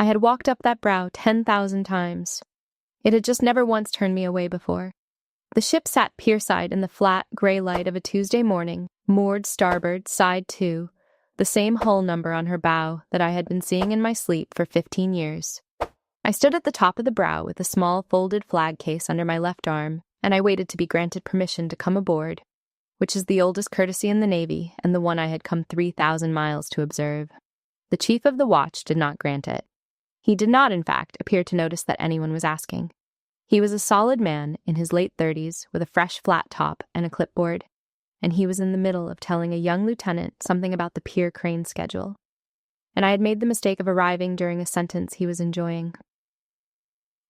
I had walked up that brow 10,000 times. It had just never once turned me away before. The ship sat pierside in the flat, gray light of a Tuesday morning, moored starboard, side to, the same hull number on her bow that I had been seeing in my sleep for 15 years. I stood at the top of the brow with a small folded flag case under my left arm, and I waited to be granted permission to come aboard, which is the oldest courtesy in the Navy and the one I had come 3,000 miles to observe. The chief of the watch did not grant it. He did not, in fact, appear to notice that anyone was asking. He was a solid man in his late 30s with a fresh flat top and a clipboard, and he was in the middle of telling a young lieutenant something about the pier crane schedule. And I had made the mistake of arriving during a sentence he was enjoying.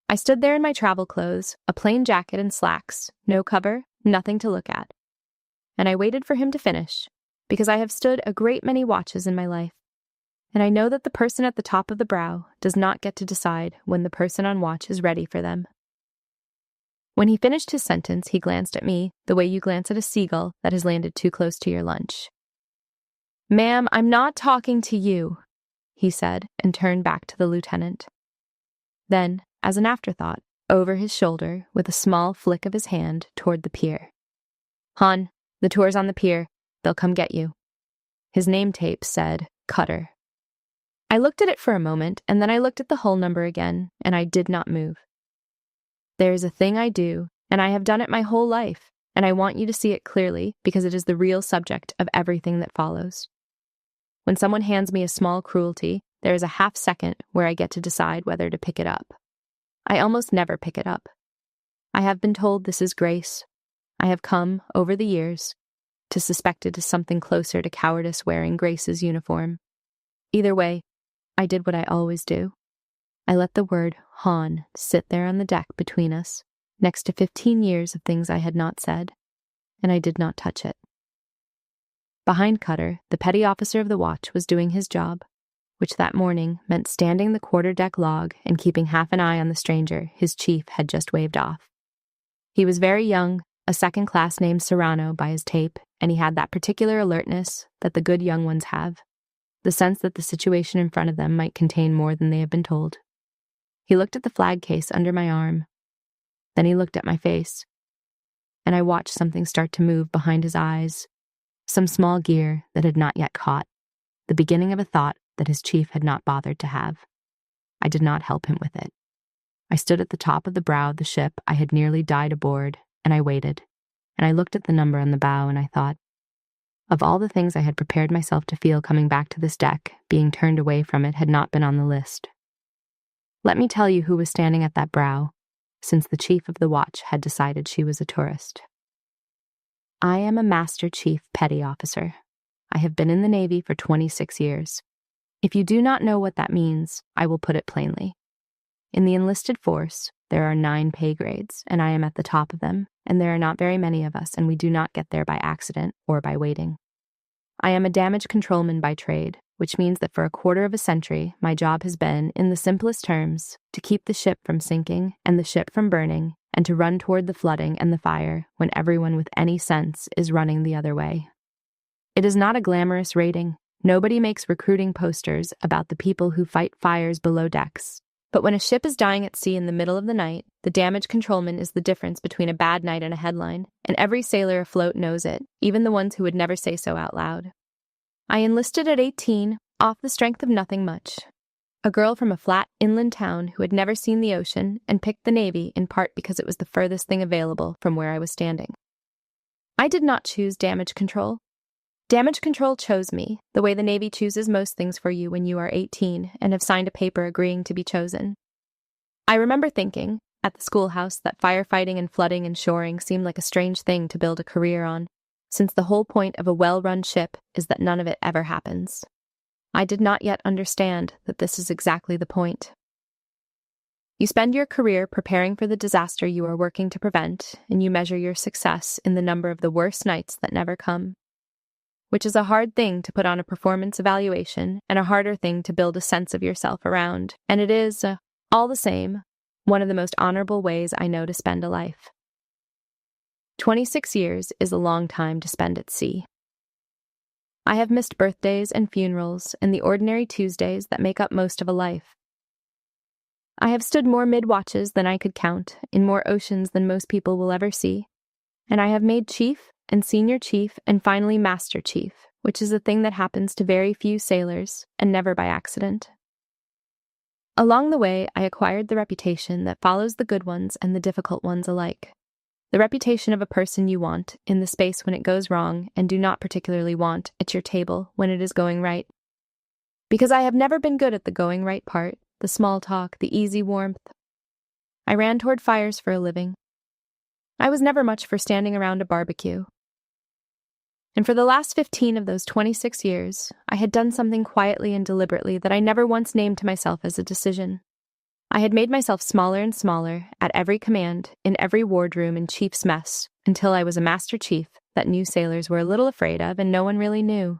I stood there in my travel clothes, a plain jacket and slacks, no cover, nothing to look at. And I waited for him to finish, because I have stood a great many watches in my life. And I know that the person at the top of the brow does not get to decide when the person on watch is ready for them. When he finished his sentence, he glanced at me the way you glance at a seagull that has landed too close to your lunch. "Ma'am, I'm not talking to you," he said, and turned back to the lieutenant. Then, as an afterthought, over his shoulder, with a small flick of his hand toward the pier. "Hon, the tour's on the pier. They'll come get you." His name tape said, Cutter. I looked at it for a moment, and then I looked at the hull number again, and I did not move. There is a thing I do, and I have done it my whole life, and I want you to see it clearly because it is the real subject of everything that follows. When someone hands me a small cruelty, there is a half second where I get to decide whether to pick it up. I almost never pick it up. I have been told this is grace. I have come, over the years, to suspect it as something closer to cowardice wearing Grace's uniform. Either way, I did what I always do. I let the word "Han" sit there on the deck between us, next to 15 years of things I had not said, and I did not touch it. Behind Cutter, the petty officer of the watch was doing his job, which that morning meant standing the quarter-deck log and keeping half an eye on the stranger his chief had just waved off. He was very young, a second-class named Serrano by his tape, and he had that particular alertness that the good young ones have, the sense that the situation in front of them might contain more than they have been told. He looked at the flag case under my arm. Then he looked at my face, and I watched something start to move behind his eyes, some small gear that had not yet caught, the beginning of a thought that his chief had not bothered to have. I did not help him with it. I stood at the top of the brow of the ship I had nearly died aboard, and I waited, and I looked at the number on the bow, and I thought, of all the things I had prepared myself to feel coming back to this deck, being turned away from it had not been on the list. Let me tell you who was standing at that brow, since the chief of the watch had decided she was a tourist. I am a Master Chief Petty Officer. I have been in the Navy for 26 years. If you do not know what that means, I will put it plainly. In the enlisted force, there are 9 pay grades, and I am at the top of them, and there are not very many of us, and we do not get there by accident or by waiting. I am a damage controlman by trade, which means that for a quarter of a century, my job has been, in the simplest terms, to keep the ship from sinking and the ship from burning, and to run toward the flooding and the fire when everyone with any sense is running the other way. It is not a glamorous rating. Nobody makes recruiting posters about the people who fight fires below decks. But when a ship is dying at sea in the middle of the night, the damage controlman is the difference between a bad night and a headline, and every sailor afloat knows it, even the ones who would never say so out loud. I enlisted at 18, off the strength of nothing much. A girl from a flat inland town who had never seen the ocean and picked the Navy in part because it was the furthest thing available from where I was standing. I did not choose damage control. Damage control chose me, the way the Navy chooses most things for you when you are 18 and have signed a paper agreeing to be chosen. I remember thinking, at the schoolhouse, that firefighting and flooding and shoring seemed like a strange thing to build a career on, since the whole point of a well-run ship is that none of it ever happens. I did not yet understand that this is exactly the point. You spend your career preparing for the disaster you are working to prevent, and you measure your success in the number of the worst nights that never come, which is a hard thing to put on a performance evaluation and a harder thing to build a sense of yourself around, and it is, all the same, one of the most honorable ways I know to spend a life. 26 years is a long time to spend at sea. I have missed birthdays and funerals and the ordinary Tuesdays that make up most of a life. I have stood more mid-watches than I could count, in more oceans than most people will ever see, and I have made chief and senior chief and finally master chief, which is a thing that happens to very few sailors, and never by accident. Along the way, I acquired the reputation that follows the good ones and the difficult ones alike. The reputation of a person you want in the space when it goes wrong and do not particularly want at your table when it is going right. Because I have never been good at the going right part, the small talk, the easy warmth. I ran toward fires for a living. I was never much for standing around a barbecue. And for the last 15 of those 26 years, I had done something quietly and deliberately that I never once named to myself as a decision. I had made myself smaller and smaller at every command, in every wardroom and chief's mess, until I was a master chief that new sailors were a little afraid of and no one really knew.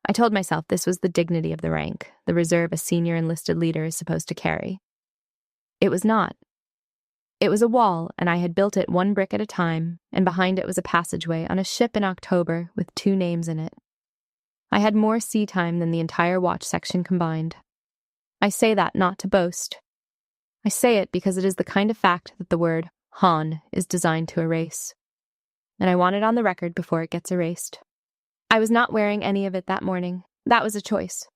I told myself this was the dignity of the rank, the reserve a senior enlisted leader is supposed to carry. It was not. It was a wall, and I had built it one brick at a time, and behind it was a passageway on a ship in October with 2 names in it. I had more sea time than the entire watch section combined. I say that not to boast. I say it because it is the kind of fact that the word Han is designed to erase. And I want it on the record before it gets erased. I was not wearing any of it that morning. That was a choice.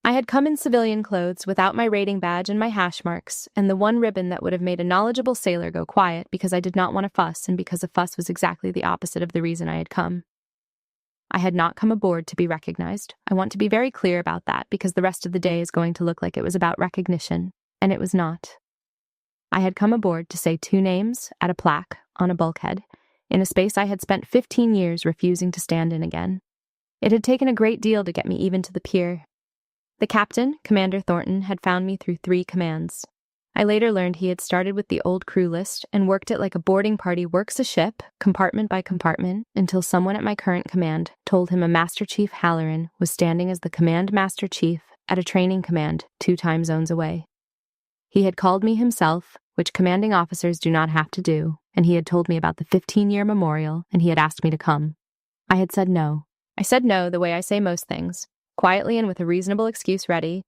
I had come in civilian clothes without my rating badge and my hash marks, and the one ribbon that would have made a knowledgeable sailor go quiet because I did not want a fuss and because a fuss was exactly the opposite of the reason I had come. I had not come aboard to be recognized. I want to be very clear about that because the rest of the day is going to look like it was about recognition, and it was not. I had come aboard to say 2 names at a plaque on a bulkhead in a space I had spent 15 years refusing to stand in again. It had taken a great deal to get me even to the pier. The captain, Commander Thornton, had found me through 3 commands. I later learned he had started with the old crew list and worked it like a boarding party works a ship, compartment by compartment, until someone at my current command told him a Master Chief Halloran was standing as the Command Master Chief at a training command 2 time zones away. He had called me himself, which commanding officers do not have to do, and he had told me about the 15-year memorial, and he had asked me to come. I had said no. I said no the way I say most things, quietly and with a reasonable excuse ready,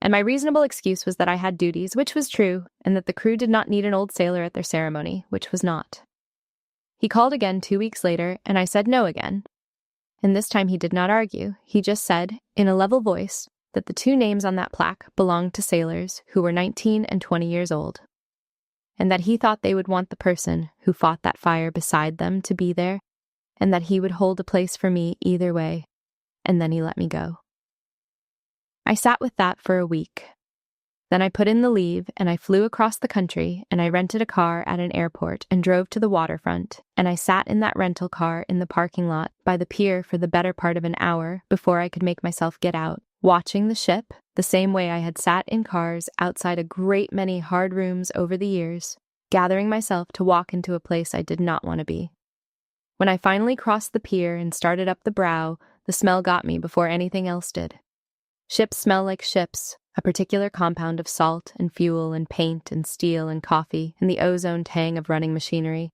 and my reasonable excuse was that I had duties, which was true, and that the crew did not need an old sailor at their ceremony, which was not. He called again 2 weeks later, and I said no again. And this time he did not argue. He just said, in a level voice, that the 2 names on that plaque belonged to sailors who were 19 and 20 years old, and that he thought they would want the person who fought that fire beside them to be there, and that he would hold a place for me either way, and then he let me go. I sat with that for a week. Then I put in the leave, and I flew across the country, and I rented a car at an airport and drove to the waterfront, and I sat in that rental car in the parking lot by the pier for the better part of an hour before I could make myself get out, watching the ship the same way I had sat in cars outside a great many hard rooms over the years, gathering myself to walk into a place I did not want to be. When I finally crossed the pier and started up the brow, the smell got me before anything else did. Ships smell like ships, a particular compound of salt and fuel and paint and steel and coffee and the ozone tang of running machinery.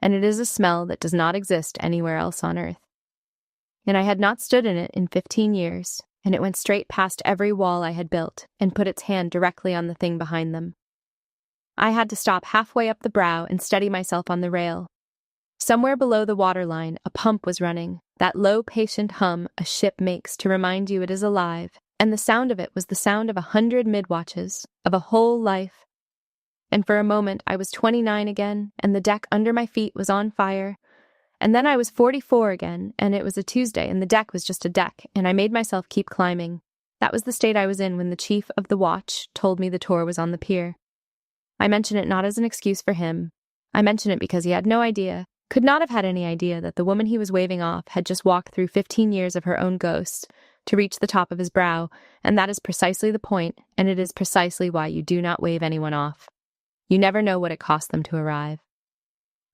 And it is a smell that does not exist anywhere else on Earth. And I had not stood in it in 15 years, and it went straight past every wall I had built and put its hand directly on the thing behind them. I had to stop halfway up the brow and steady myself on the rail. Somewhere below the waterline, a pump was running, that low, patient hum a ship makes to remind you it is alive, and the sound of it was the sound of 100 mid-watches, of a whole life. And for a moment I was 29 again, and the deck under my feet was on fire, and then I was 44 again, and it was a Tuesday, and the deck was just a deck, and I made myself keep climbing. That was the state I was in when the chief of the watch told me the tour was on the pier. I mention it not as an excuse for him. I mention it because he had no idea, could not have had any idea that the woman he was waving off had just walked through 15 years of her own ghost to reach the top of his brow, and that is precisely the point, and it is precisely why you do not wave anyone off. You never know what it cost them to arrive.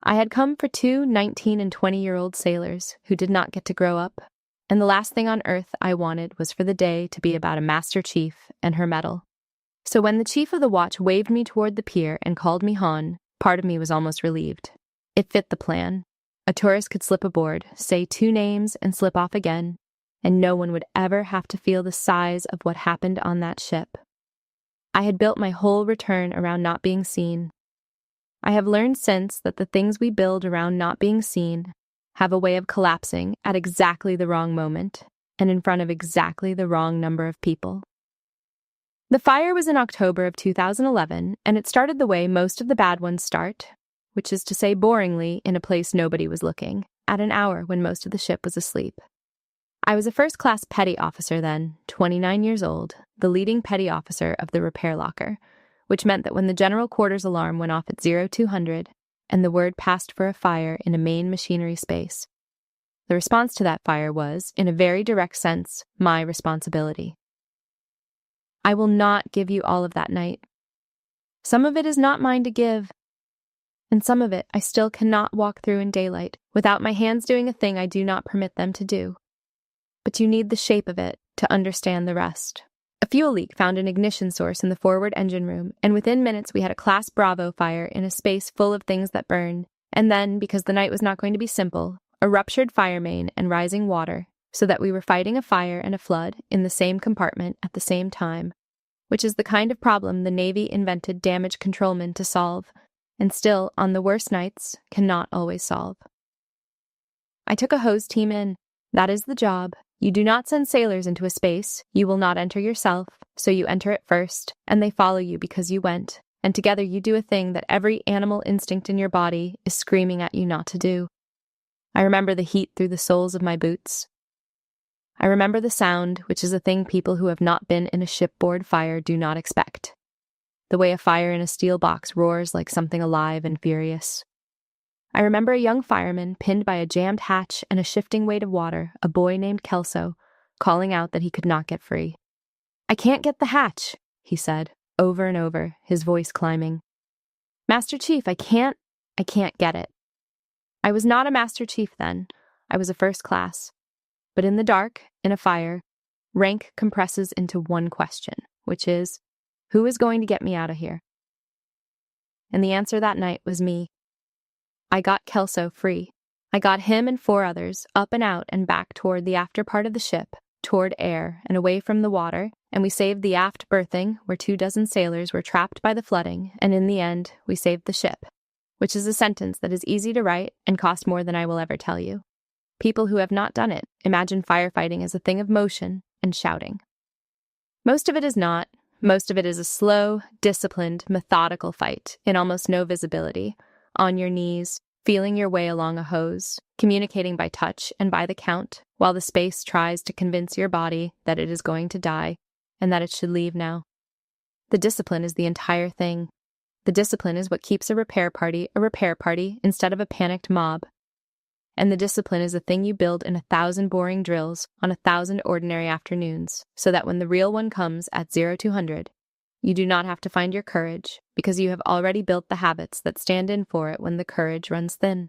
I had come for 2 19- and 20-year-old sailors who did not get to grow up, and the last thing on earth I wanted was for the day to be about a Master Chief and her medal. So when the chief of the watch waved me toward the pier and called me Han, part of me was almost relieved. It fit the plan. A tourist could slip aboard, say 2 names, and slip off again, and no one would ever have to feel the size of what happened on that ship. I had built my whole return around not being seen. I have learned since that the things we build around not being seen have a way of collapsing at exactly the wrong moment and in front of exactly the wrong number of people. The fire was in October of 2011, and it started the way most of the bad ones start, which is to say boringly in a place nobody was looking, at an hour when most of the ship was asleep. I was a first-class petty officer then, 29 years old, the leading petty officer of the repair locker, which meant that when the general quarters alarm went off at 0200 and the word passed for a fire in a main machinery space, the response to that fire was, in a very direct sense, my responsibility. I will not give you all of that night. Some of it is not mine to give, and some of it I still cannot walk through in daylight without my hands doing a thing I do not permit them to do. But you need the shape of it to understand the rest. A fuel leak found an ignition source in the forward engine room, and within minutes we had a Class Bravo fire in a space full of things that burned, and then, because the night was not going to be simple, a ruptured fire main and rising water, so that we were fighting a fire and a flood in the same compartment at the same time, which is the kind of problem the Navy invented damage controlmen to solve, and still, on the worst nights, cannot always solve. I took a hose team in. That is the job. You do not send sailors into a space you will not enter yourself, so you enter it first, and they follow you because you went, and together you do a thing that every animal instinct in your body is screaming at you not to do. I remember the heat through the soles of my boots. I remember the sound, which is a thing people who have not been in a shipboard fire do not expect. The way a fire in a steel box roars like something alive and furious. I remember a young fireman pinned by a jammed hatch and a shifting weight of water, a boy named Kelso, calling out that he could not get free. "I can't get the hatch," he said, over and over, his voice climbing. "Master Chief, I can't get it." I was not a Master Chief then. I was a first class. But in the dark, in a fire, rank compresses into one question, which is, who is going to get me out of here? And the answer that night was me. I got Kelso free. I got him and 4 others up and out and back toward the after part of the ship, toward air and away from the water, and we saved the aft berthing where 24 sailors were trapped by the flooding, and in the end, we saved the ship, which is a sentence that is easy to write and cost more than I will ever tell you. People who have not done it imagine firefighting as a thing of motion and shouting. Most of it is not. Most of it is a slow, disciplined, methodical fight in almost no visibility, on your knees, feeling your way along a hose, communicating by touch and by the count, while the space tries to convince your body that it is going to die and that it should leave now. The discipline is the entire thing. The discipline is what keeps a repair party instead of a panicked mob. And the discipline is a thing you build in 1,000 boring drills on 1,000 ordinary afternoons, so that when the real one comes at 0200, you do not have to find your courage, because you have already built the habits that stand in for it when the courage runs thin.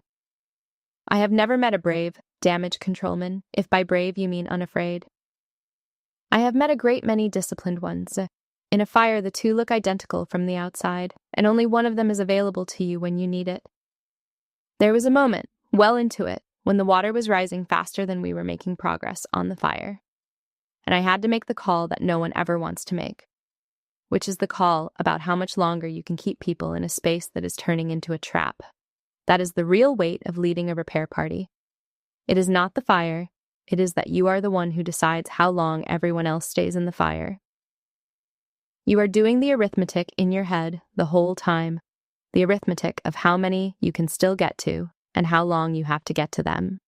I have never met a brave damage controlman, if by brave you mean unafraid. I have met a great many disciplined ones. In a fire, the 2 look identical from the outside, and only one of them is available to you when you need it. There was a moment, well into it, when the water was rising faster than we were making progress on the fire. And I had to make the call that no one ever wants to make, which is the call about how much longer you can keep people in a space that is turning into a trap. That is the real weight of leading a repair party. It is not the fire, it is that you are the one who decides how long everyone else stays in the fire. You are doing the arithmetic in your head the whole time, the arithmetic of how many you can still get to and how long you have to get to them.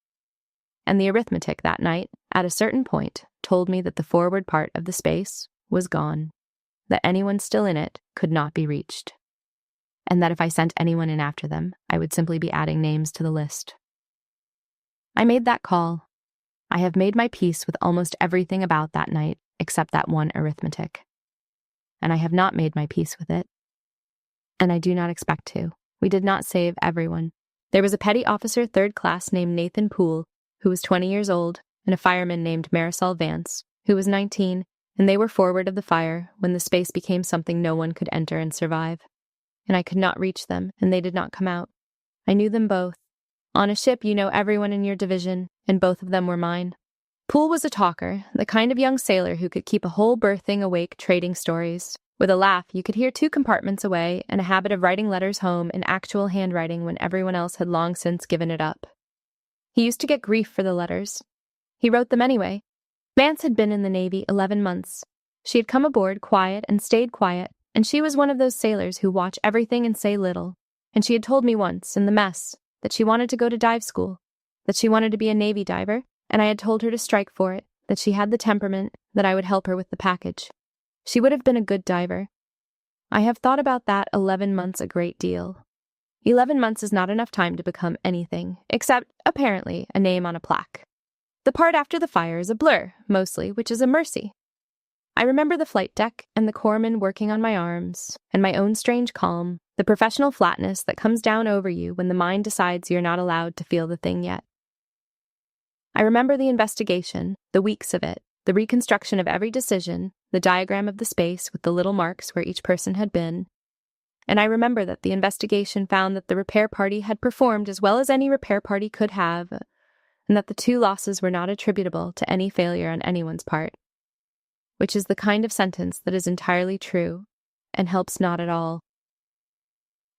And the arithmetic that night, at a certain point, told me that the forward part of the space was gone, that anyone still in it could not be reached, and that if I sent anyone in after them, I would simply be adding names to the list. I made that call. I have made my peace with almost everything about that night except that one arithmetic. And I have not made my peace with it. And I do not expect to. We did not save everyone. There was a petty officer 3rd class named Nathan Poole, who was 20 years old, and a fireman named Marisol Vance, who was 19, and they were forward of the fire when the space became something no one could enter and survive. And I could not reach them, and they did not come out. I knew them both. On a ship, you know everyone in your division, and both of them were mine. Poole was a talker, the kind of young sailor who could keep a whole berthing awake trading stories, With a laugh, you could hear 2 compartments away and a habit of writing letters home in actual handwriting when everyone else had long since given it up. He used to get grief for the letters. He wrote them anyway. Vance had been in the Navy 11 months. She had come aboard quiet and stayed quiet, and she was one of those sailors who watch everything and say little. And she had told me once, in the mess, that she wanted to go to dive school, that she wanted to be a Navy diver, and I had told her to strike for it, that she had the temperament, that I would help her with the package. She would have been a good diver. I have thought about that 11 months a great deal. 11 months is not enough time to become anything, except, apparently, a name on a plaque. The part after the fire is a blur, mostly, which is a mercy. I remember the flight deck and the corpsman working on my arms, and my own strange calm, the professional flatness that comes down over you when the mind decides you're not allowed to feel the thing yet. I remember the investigation, the weeks of it, the reconstruction of every decision, the diagram of the space with the little marks where each person had been. And I remember that the investigation found that the repair party had performed as well as any repair party could have, and that the 2 losses were not attributable to any failure on anyone's part. Which is the kind of sentence that is entirely true, and helps not at all.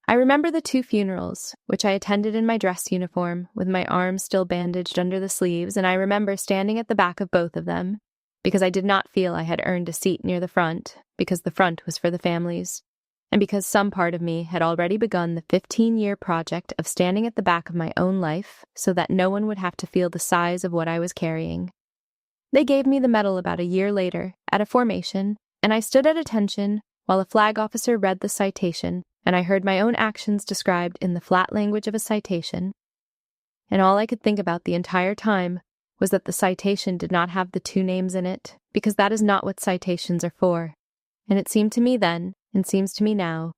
I remember the 2 funerals, which I attended in my dress uniform, with my arms still bandaged under the sleeves, and I remember standing at the back of both of them, because I did not feel I had earned a seat near the front, because the front was for the families, and because some part of me had already begun the 15-year project of standing at the back of my own life so that no one would have to feel the size of what I was carrying. They gave me the medal about a year later, at a formation, and I stood at attention while a flag officer read the citation, and I heard my own actions described in the flat language of a citation. And all I could think about the entire time was that the citation did not have the 2 names in it, because that is not what citations are for. And it seemed to me then, and seems to me now,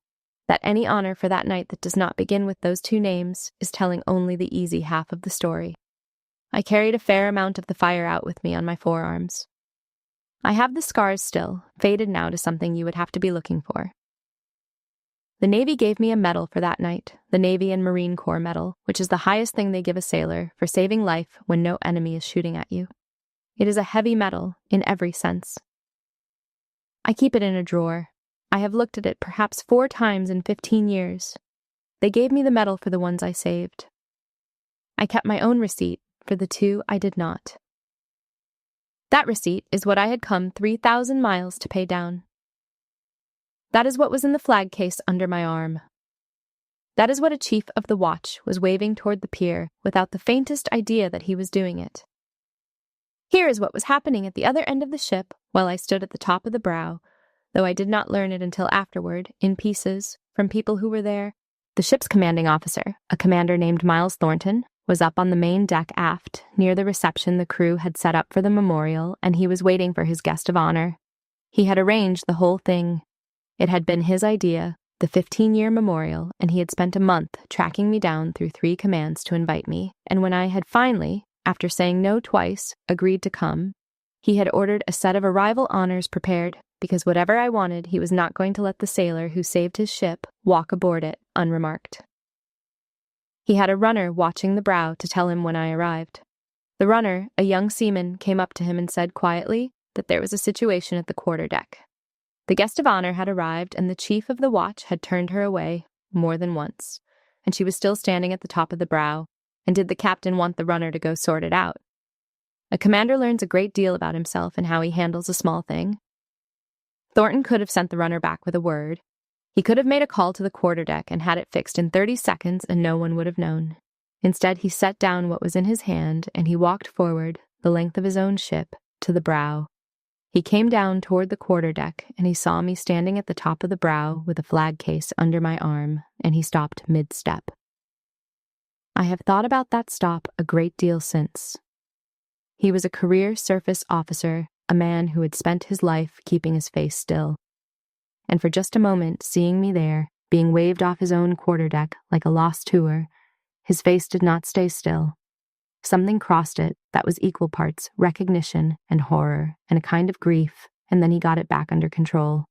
that any honor for that night that does not begin with those 2 names is telling only the easy half of the story. I carried a fair amount of the fire out with me on my forearms. I have the scars still, faded now to something you would have to be looking for. The Navy gave me a medal for that night, the Navy and Marine Corps medal, which is the highest thing they give a sailor for saving life when no enemy is shooting at you. It is a heavy medal in every sense. I keep it in a drawer. I have looked at it perhaps 4 times in 15 years. They gave me the medal for the ones I saved. I kept my own receipt for the 2 I did not. That receipt is what I had come 3,000 miles to pay down. That is what was in the flag case under my arm. That is what a chief of the watch was waving toward the pier without the faintest idea that he was doing it. Here is what was happening at the other end of the ship while I stood at the top of the brow, though I did not learn it until afterward, in pieces, from people who were there. The ship's commanding officer, a commander named Miles Thornton, was up on the main deck aft, near the reception the crew had set up for the memorial, and he was waiting for his guest of honor. He had arranged the whole thing. It had been his idea, the 15-year memorial, and he had spent a month tracking me down through 3 commands to invite me, and when I had finally, after saying no twice, agreed to come, he had ordered a set of arrival honors prepared, because whatever I wanted, he was not going to let the sailor who saved his ship walk aboard it unremarked. He had a runner watching the brow to tell him when I arrived. The runner, a young seaman, came up to him and said quietly that there was a situation at the quarterdeck. The guest of honor had arrived, and the chief of the watch had turned her away more than once, and she was still standing at the top of the brow, and did the captain want the runner to go sort it out? A commander learns a great deal about himself and how he handles a small thing. Thornton could have sent the runner back with a word. He could have made a call to the quarterdeck and had it fixed in 30 seconds, and no one would have known. Instead, he set down what was in his hand, and he walked forward, the length of his own ship, to the brow. He came down toward the quarterdeck, and he saw me standing at the top of the brow with a flag case under my arm, and he stopped mid-step. I have thought about that stop a great deal since. He was a career surface officer, a man who had spent his life keeping his face still. And for just a moment, seeing me there, being waved off his own quarterdeck like a lost tour, his face did not stay still. Something crossed it that was equal parts recognition and horror and a kind of grief, and then he got it back under control.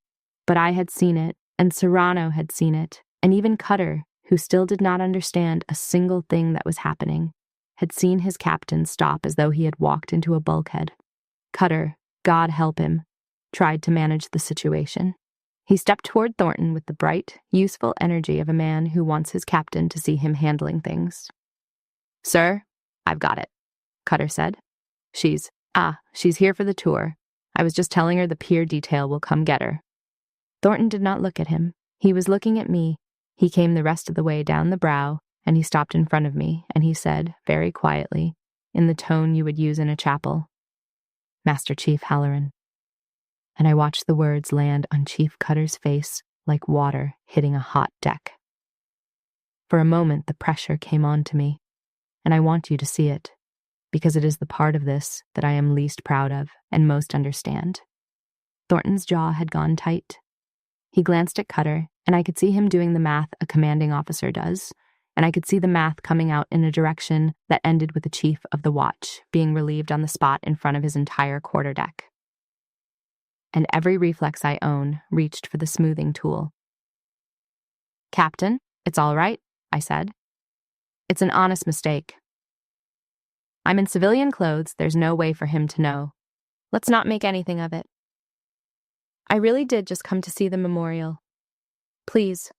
But I had seen it, and Serrano had seen it, and even Cutter, who still did not understand a single thing that was happening, had seen his captain stop as though he had walked into a bulkhead. Cutter, God help him, tried to manage the situation. He stepped toward Thornton with the bright, useful energy of a man who wants his captain to see him handling things. "Sir, I've got it," Cutter said. She's here for the tour. I was just telling her the pier detail will come get her." Thornton did not look at him. He was looking at me. He came the rest of the way down the brow, and he stopped in front of me, and he said, very quietly, in the tone you would use in a chapel, "Master Chief Halloran." And I watched the words land on Chief Cutter's face like water hitting a hot deck. For a moment, the pressure came on to me, and I want you to see it, because it is the part of this that I am least proud of and most understand. Thornton's jaw had gone tight. He glanced at Cutter, and I could see him doing the math a commanding officer does, and I could see the math coming out in a direction that ended with the chief of the watch being relieved on the spot in front of his entire quarterdeck. And every reflex I own reached for the smoothing tool. "Captain, it's all right," I said. "It's an honest mistake. I'm in civilian clothes, there's no way for him to know. Let's not make anything of it. I really did just come to see the memorial. Please."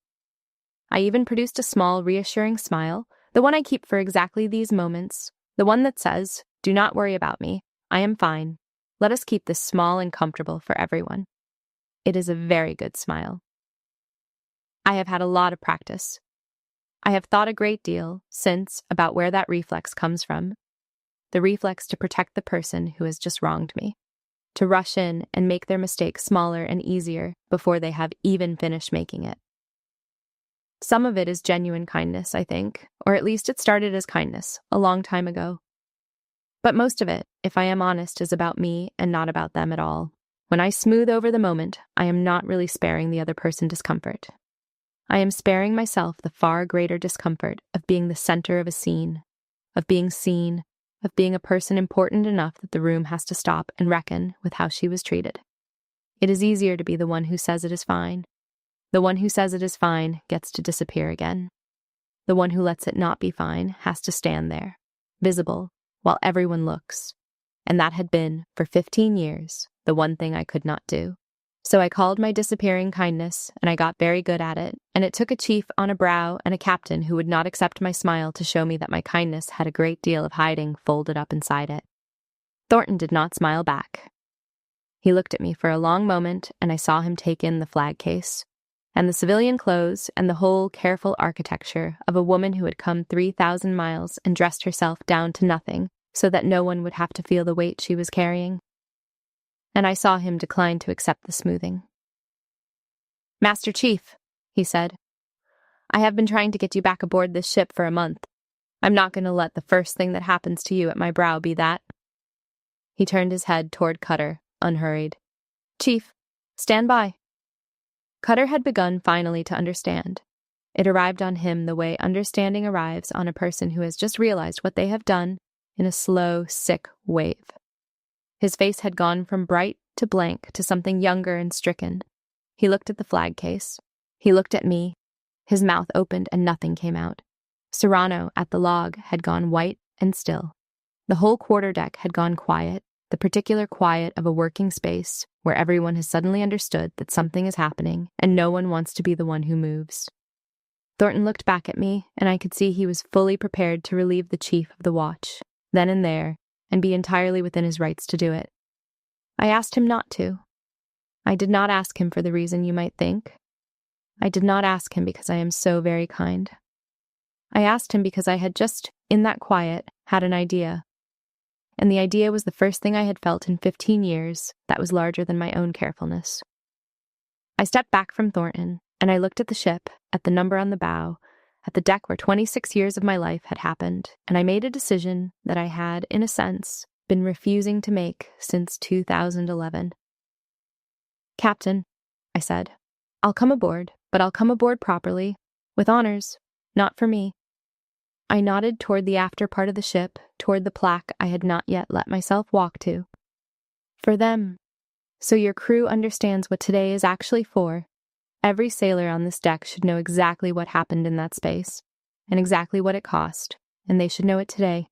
I even produced a small, reassuring smile, the one I keep for exactly these moments, the one that says, "Do not worry about me. I am fine. Let us keep this small and comfortable for everyone." It is a very good smile. I have had a lot of practice. I have thought a great deal since about where that reflex comes from. The reflex to protect the person who has just wronged me. To rush in and make their mistake smaller and easier before they have even finished making it. Some of it is genuine kindness, I think, or at least it started as kindness a long time ago. But most of it, if I am honest, is about me and not about them at all. When I smooth over the moment, I am not really sparing the other person discomfort. I am sparing myself the far greater discomfort of being the center of a scene, of being seen, of being a person important enough that the room has to stop and reckon with how she was treated. It is easier to be the one who says it is fine. The one who says it is fine gets to disappear again. The one who lets it not be fine has to stand there, visible, while everyone looks. And that had been, for 15 years, the one thing I could not do. So I called my disappearing kindness, and I got very good at it, and it took a chief on a brow and a captain who would not accept my smile to show me that my kindness had a great deal of hiding folded up inside it. Thornton did not smile back. He looked at me for a long moment, and I saw him take in the flag case, and the civilian clothes, and the whole careful architecture of a woman who had come 3,000 miles and dressed herself down to nothing so that no one would have to feel the weight she was carrying. And I saw him decline to accept the smoothing. "Master Chief," he said, "I have been trying to get you back aboard this ship for a month. I'm not going to let the first thing that happens to you at my brow be that." He turned his head toward Cutter, unhurried. "Chief, stand by." Cutter had begun finally to understand. It arrived on him the way understanding arrives on a person who has just realized what they have done in a slow, sick wave. His face had gone from bright to blank to something younger and stricken. He looked at the flag case. He looked at me. His mouth opened and nothing came out. Serrano, at the log, had gone white and still. The whole quarterdeck had gone quiet, the particular quiet of a working space where everyone has suddenly understood that something is happening and no one wants to be the one who moves. Thornton looked back at me, and I could see he was fully prepared to relieve the chief of the watch, then and there, and be entirely within his rights to do it. I asked him not to. I did not ask him for the reason you might think. I did not ask him because I am so very kind. I asked him because I had just, in that quiet, had an idea. And the idea was the first thing I had felt in 15 years that was larger than my own carefulness. I stepped back from Thornton, and I looked at the ship, at the number on the bow, at the deck where 26 years of my life had happened, and I made a decision that I had, in a sense, been refusing to make since 2011. "Captain," I said, "I'll come aboard, but I'll come aboard properly, with honors, not for me." I nodded toward the after part of the ship, toward the plaque I had not yet let myself walk to. "For them. So your crew understands what today is actually for. Every sailor on this deck should know exactly what happened in that space, and exactly what it cost, and they should know it today,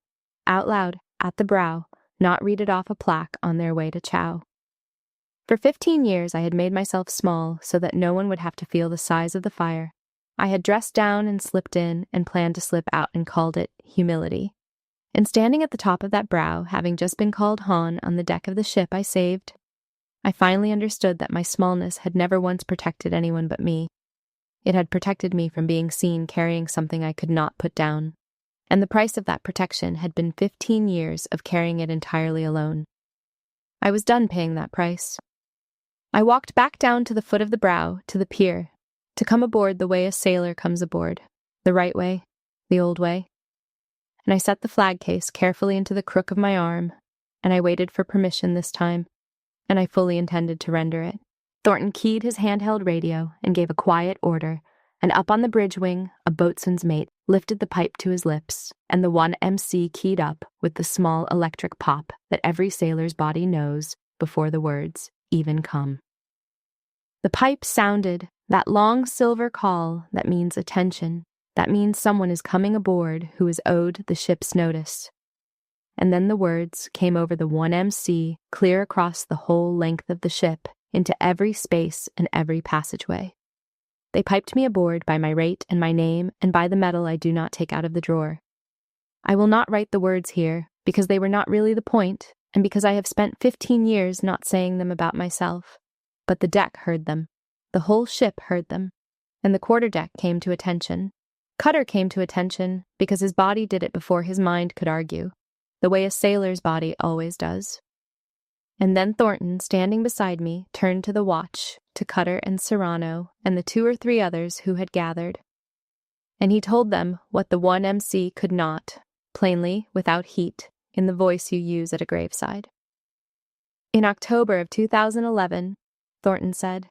out loud, at the brow, not read it off a plaque on their way to chow." For 15 years, I had made myself small so that no one would have to feel the size of the fire. I had dressed down and slipped in and planned to slip out and called it humility. And standing at the top of that brow, having just been called Han on the deck of the ship I saved, I finally understood that my smallness had never once protected anyone but me. It had protected me from being seen carrying something I could not put down. And the price of that protection had been 15 years of carrying it entirely alone. I was done paying that price. I walked back down to the foot of the brow, to the pier, to come aboard the way a sailor comes aboard, the right way, the old way. And I set the flag case carefully into the crook of my arm, and I waited for permission this time, and I fully intended to render it. Thornton keyed his handheld radio and gave a quiet order, and up on the bridge wing, a boatswain's mate lifted the pipe to his lips, and the 1MC keyed up with the small electric pop that every sailor's body knows before the words even come. The pipe sounded, that long silver call that means attention, that means someone is coming aboard who is owed the ship's notice. And then the words came over the 1MC clear across the whole length of the ship, into every space and every passageway. They piped me aboard by my rate and my name and by the medal I do not take out of the drawer. I will not write the words here, because they were not really the point, and because I have spent 15 years not saying them about myself. But the deck heard them. The whole ship heard them. And the quarterdeck came to attention. Cutter came to attention because his body did it before his mind could argue, the way a sailor's body always does. And then Thornton, standing beside me, turned to the watch, to Cutter and Serrano, and the 2 or 3 others who had gathered. And he told them what the 1MC could not, plainly, without heat, in the voice you use at a graveside. In October of 2011, Thornton said,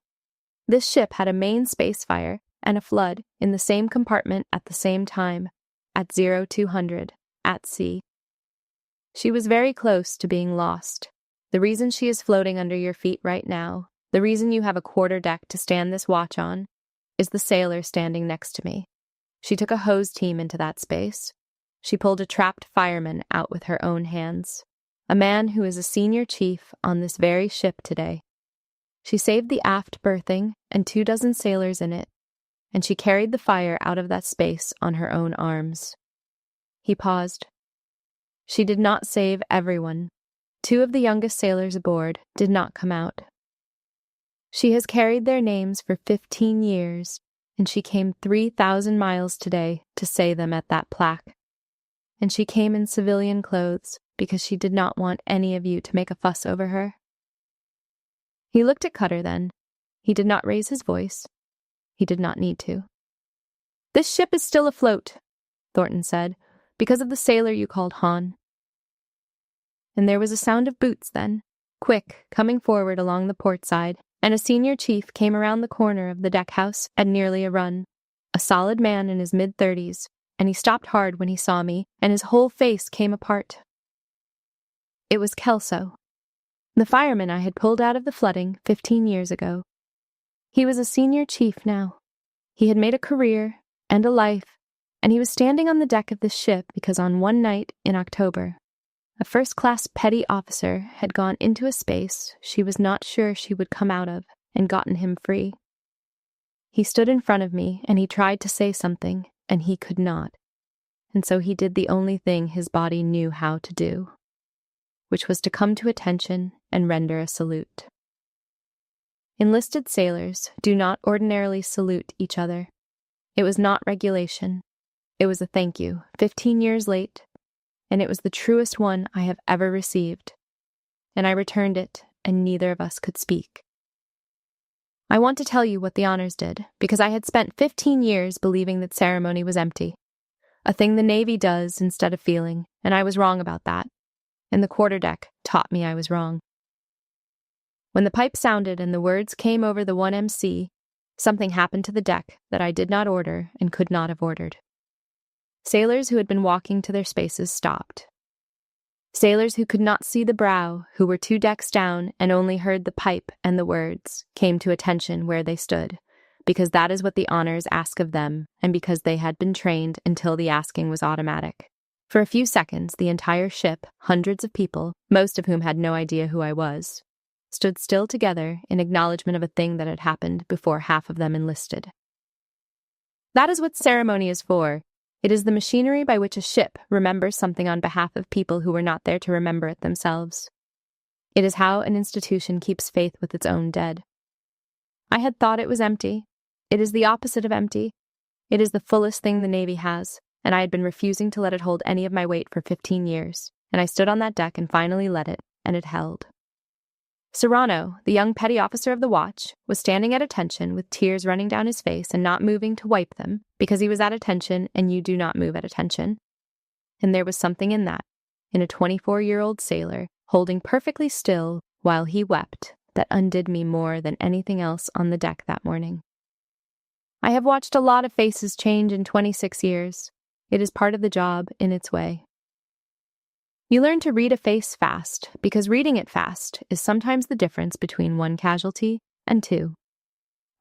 this ship had a main space fire and a flood in the same compartment at the same time, at 0200, at sea. She was very close to being lost. The reason she is floating under your feet right now, the reason you have a quarterdeck to stand this watch on, is the sailor standing next to me. She took a hose team into that space. She pulled a trapped fireman out with her own hands, a man who is a senior chief on this very ship today. She saved the aft berthing and 24 sailors in it, and she carried the fire out of that space on her own arms. He paused. She did not save everyone. 2 of the youngest sailors aboard did not come out. She has carried their names for 15 years, and she came 3,000 miles today to say them at that plaque. And she came in civilian clothes because she did not want any of you to make a fuss over her. He looked at Cutter then. He did not raise his voice. He did not need to. This ship is still afloat, Thornton said, because of the sailor you called Han. And there was a sound of boots then, quick, coming forward along the port side, and a senior chief came around the corner of the deck house at nearly a run, a solid man in his mid-30s, and he stopped hard when he saw me, and his whole face came apart. It was Kelso, the fireman I had pulled out of the flooding 15 years ago. He was a senior chief now. He had made a career and a life, and he was standing on the deck of this ship because on one night in October, a first-class petty officer had gone into a space she was not sure she would come out of and gotten him free. He stood in front of me, and he tried to say something, and he could not. And so he did the only thing his body knew how to do, which was to come to attention and render a salute. Enlisted sailors do not ordinarily salute each other. It was not regulation. It was a thank you, 15 years late, and it was the truest one I have ever received. And I returned it, and neither of us could speak. I want to tell you what the honors did, because I had spent 15 years believing that ceremony was empty, a thing the Navy does instead of feeling, and I was wrong about that, and the quarterdeck taught me I was wrong. When the pipe sounded and the words came over the 1MC, something happened to the deck that I did not order and could not have ordered. Sailors who had been walking to their spaces stopped. Sailors who could not see the brow, who were 2 decks down and only heard the pipe and the words, came to attention where they stood, because that is what the honors ask of them, and because they had been trained until the asking was automatic. For a few seconds, the entire ship, hundreds of people, most of whom had no idea who I was, stood still together in acknowledgement of a thing that had happened before half of them enlisted. That is what ceremony is for. It is the machinery by which a ship remembers something on behalf of people who were not there to remember it themselves. It is how an institution keeps faith with its own dead. I had thought it was empty. It is the opposite of empty. It is the fullest thing the Navy has, and I had been refusing to let it hold any of my weight for 15 years, and I stood on that deck and finally let it, and it held. Serrano, the young petty officer of the watch, was standing at attention with tears running down his face and not moving to wipe them, because he was at attention and you do not move at attention. And there was something in that, in a 24-year-old sailor, holding perfectly still while he wept, that undid me more than anything else on the deck that morning. I have watched a lot of faces change in 26 years. It is part of the job in its way. You learn to read a face fast, because reading it fast is sometimes the difference between one casualty and two.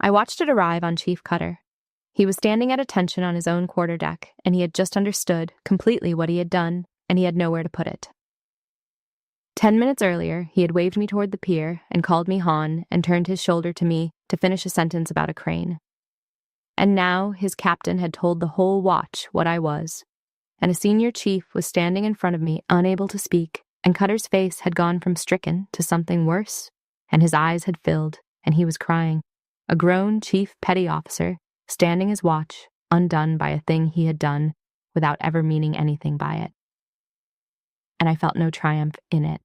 I watched it arrive on Chief Cutter. He was standing at attention on his own quarterdeck, and he had just understood completely what he had done, and he had nowhere to put it. 10 minutes earlier, he had waved me toward the pier and called me Han and turned his shoulder to me to finish a sentence about a crane. And now his captain had told the whole watch what I was, and a senior chief was standing in front of me, unable to speak, and Cutter's face had gone from stricken to something worse, and his eyes had filled, and he was crying. A grown chief petty officer, standing his watch, undone by a thing he had done, without ever meaning anything by it. And I felt no triumph in it.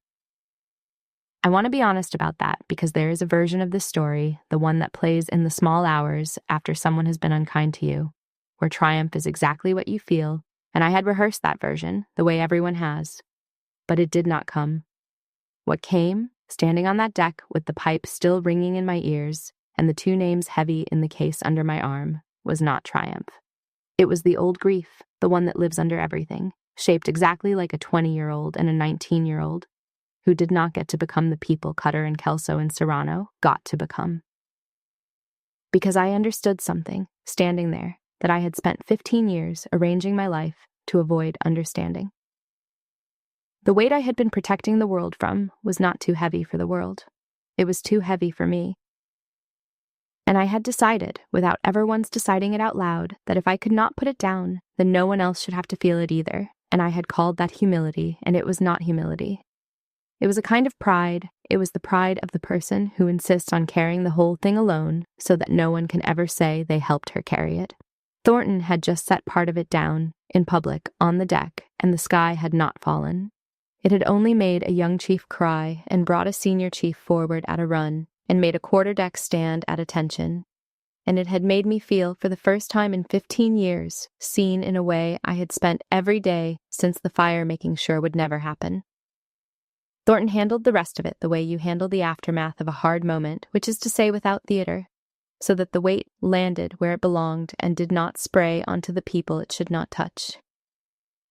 I want to be honest about that, because there is a version of this story, the one that plays in the small hours after someone has been unkind to you, where triumph is exactly what you feel, and I had rehearsed that version, the way everyone has. But it did not come. What came, standing on that deck with the pipe still ringing in my ears, and the two names heavy in the case under my arm, was not triumph. It was the old grief, the one that lives under everything, shaped exactly like a 20-year-old and a 19-year-old, who did not get to become the people Cutter and Kelso and Serrano got to become. Because I understood something, standing there, that I had spent 15 years arranging my life to avoid understanding. The weight I had been protecting the world from was not too heavy for the world. It was too heavy for me. And I had decided, without ever once deciding it out loud, that if I could not put it down, then no one else should have to feel it either, and I had called that humility, and it was not humility. It was a kind of pride. It was the pride of the person who insists on carrying the whole thing alone so that no one can ever say they helped her carry it. Thornton had just set part of it down, in public, on the deck, and the sky had not fallen. It had only made a young chief cry and brought a senior chief forward at a run and made a quarterdeck stand at attention. And it had made me feel, for the first time in 15 years, seen in a way I had spent every day since the fire making sure would never happen. Thornton handled the rest of it the way you handle the aftermath of a hard moment, which is to say without theater, so that the weight landed where it belonged and did not spray onto the people it should not touch.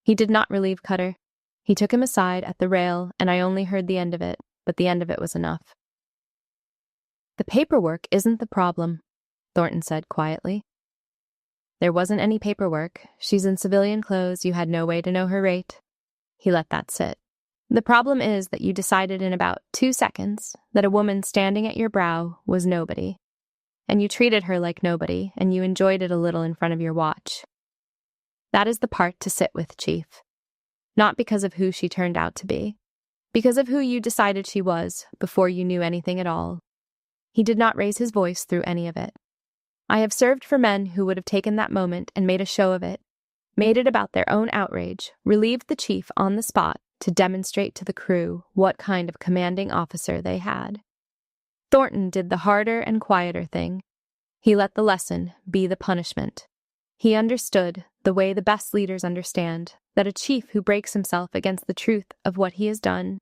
He did not relieve Cutter. He took him aside at the rail, and I only heard the end of it, but the end of it was enough. "The paperwork isn't the problem," Thornton said quietly. "There wasn't any paperwork. She's in civilian clothes. You had no way to know her rate." He let that sit. "The problem is that you decided in about 2 seconds that a woman standing at your brow was nobody. And you treated her like nobody, and you enjoyed it a little in front of your watch. That is the part to sit with, Chief. Not because of who she turned out to be. Because of who you decided she was before you knew anything at all." He did not raise his voice through any of it. "I have served for men who would have taken that moment and made a show of it, made it about their own outrage, relieved the chief on the spot to demonstrate to the crew what kind of commanding officer they had. Thornton did the harder and quieter thing. He let the lesson be the punishment. He understood, the way the best leaders understand, that a chief who breaks himself against the truth of what he has done,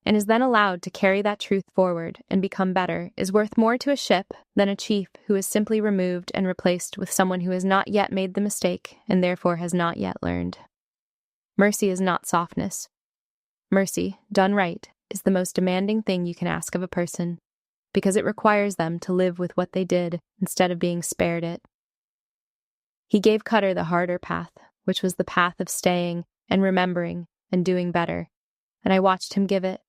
and is then allowed to carry that truth forward and become better, is worth more to a ship than a chief who is simply removed and replaced with someone who has not yet made the mistake and therefore has not yet learned. Mercy is not softness. Mercy, done right, is the most demanding thing you can ask of a person, because it requires them to live with what they did instead of being spared it. He gave Cutter the harder path, which was the path of staying and remembering and doing better, and I watched him give it.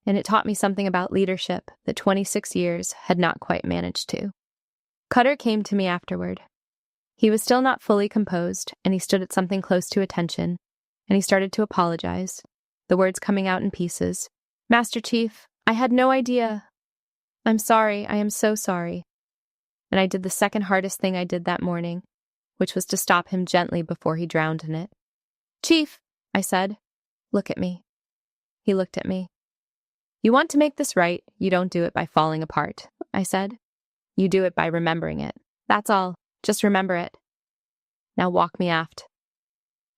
and it taught me something about leadership that 26 years had not quite managed to. Cutter came to me afterward. He was still not fully composed, and he stood at something close to attention, and he started to apologize, the words coming out in pieces. "Master Chief, I had no idea. I'm sorry, I am so sorry." And I did the second hardest thing I did that morning, which was to stop him gently before he drowned in it. "Chief," I said, "look at me." He looked at me. "You want to make this right, you don't do it by falling apart," I said. "You do it by remembering it. That's all. Just remember it. Now walk me aft.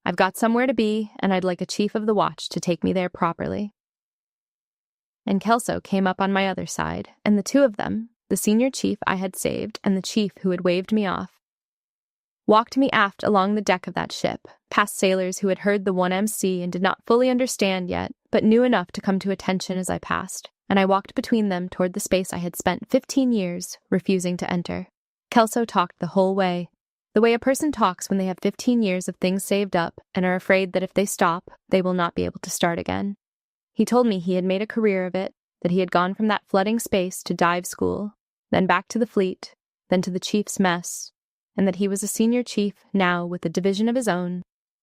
I've got somewhere to be, and I'd like a chief of the watch to take me there properly." And Kelso came up on my other side, and the two of them, the senior chief I had saved and the chief who had waved me off, walked me aft along the deck of that ship, past sailors who had heard the 1MC and did not fully understand yet, but knew enough to come to attention as I passed, and I walked between them toward the space I had spent 15 years refusing to enter. Kelso talked the whole way, the way a person talks when they have 15 years of things saved up and are afraid that if they stop, they will not be able to start again. He told me he had made a career of it, that he had gone from that flooding space to dive school, then back to the fleet, then to the chief's mess, and that he was a senior chief now with a division of his own,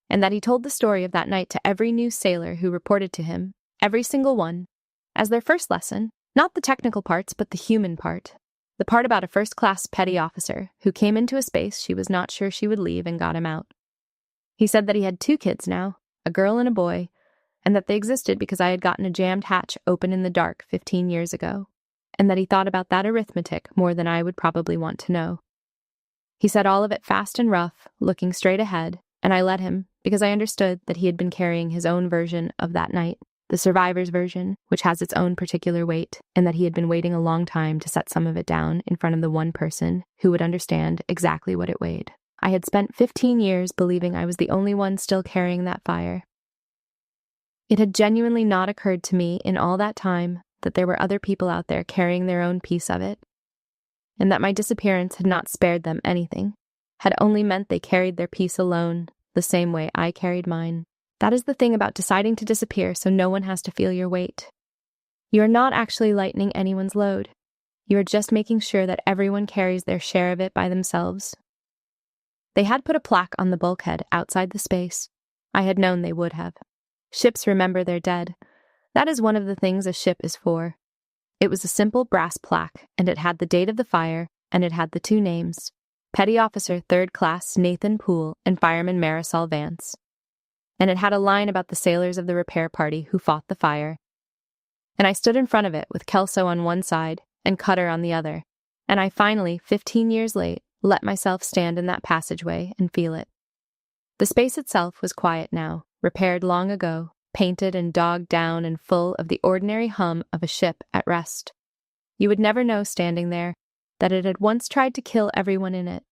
and that he told the story of that night to every new sailor who reported to him, every single one, as their first lesson, not the technical parts but the human part, the part about a first-class petty officer who came into a space she was not sure she would leave and got him out. He said that he had 2 kids now, a girl and a boy, and that they existed because I had gotten a jammed hatch open in the dark 15 years ago, and that he thought about that arithmetic more than I would probably want to know. He said all of it fast and rough, looking straight ahead, and I let him because I understood that he had been carrying his own version of that night, the survivor's version, which has its own particular weight, and that he had been waiting a long time to set some of it down in front of the one person who would understand exactly what it weighed. I had spent 15 years believing I was the only one still carrying that fire. It had genuinely not occurred to me in all that time that there were other people out there carrying their own piece of it, and that my disappearance had not spared them anything, had only meant they carried their piece alone, the same way I carried mine. That is the thing about deciding to disappear so no one has to feel your weight. You are not actually lightening anyone's load. You are just making sure that everyone carries their share of it by themselves. They had put a plaque on the bulkhead outside the space. I had known they would have. Ships remember their dead. That is one of the things a ship is for. It was a simple brass plaque, and it had the date of the fire, and it had the 2 names, Petty Officer 3rd Class Nathan Poole and Fireman Marisol Vance. And it had a line about the sailors of the repair party who fought the fire. And I stood in front of it with Kelso on one side and Cutter on the other, and I finally, 15 years late, let myself stand in that passageway and feel it. The space itself was quiet now, repaired long ago, painted and dogged down and full of the ordinary hum of a ship at rest. You would never know, standing there, that it had once tried to kill everyone in it.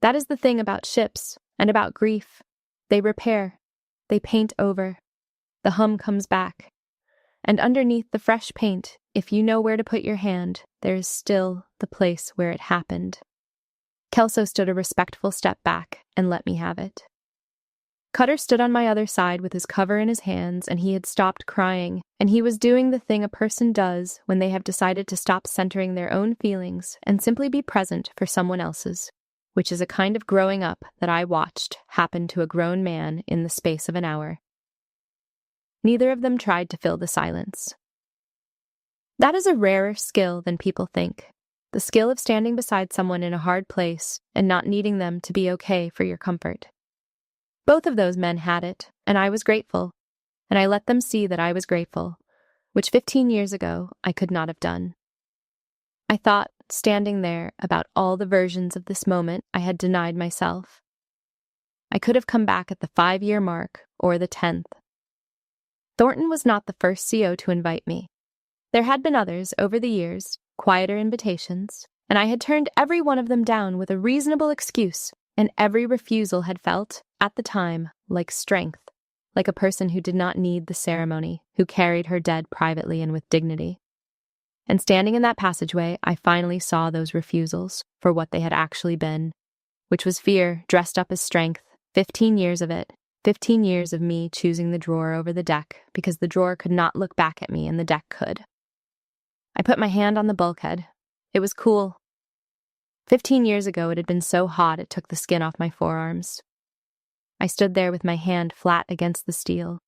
That is the thing about ships and about grief. They repair. They paint over. The hum comes back. And underneath the fresh paint, if you know where to put your hand, there is still the place where it happened. Kelso stood a respectful step back and let me have it. Cutter stood on my other side with his cover in his hands, and he had stopped crying, and he was doing the thing a person does when they have decided to stop centering their own feelings and simply be present for someone else's, which is a kind of growing up that I watched happen to a grown man in the space of an hour. Neither of them tried to fill the silence. That is a rarer skill than people think, the skill of standing beside someone in a hard place and not needing them to be okay for your comfort. Both of those men had it, and I was grateful, and I let them see that I was grateful, which 15 years ago I could not have done. I thought, standing there, about all the versions of this moment I had denied myself. I could have come back at the 5-year mark, or the 10th. Thornton was not the first CO to invite me. There had been others over the years, quieter invitations, and I had turned every one of them down with a reasonable excuse, and every refusal had felt, at the time, like strength, like a person who did not need the ceremony, who carried her dead privately and with dignity. And standing in that passageway, I finally saw those refusals for what they had actually been, which was fear dressed up as strength, 15 years of it, 15 years of me choosing the drawer over the deck because the drawer could not look back at me and the deck could. I put my hand on the bulkhead. It was cool. 15 years ago, it had been so hot it took the skin off my forearms. I stood there with my hand flat against the steel,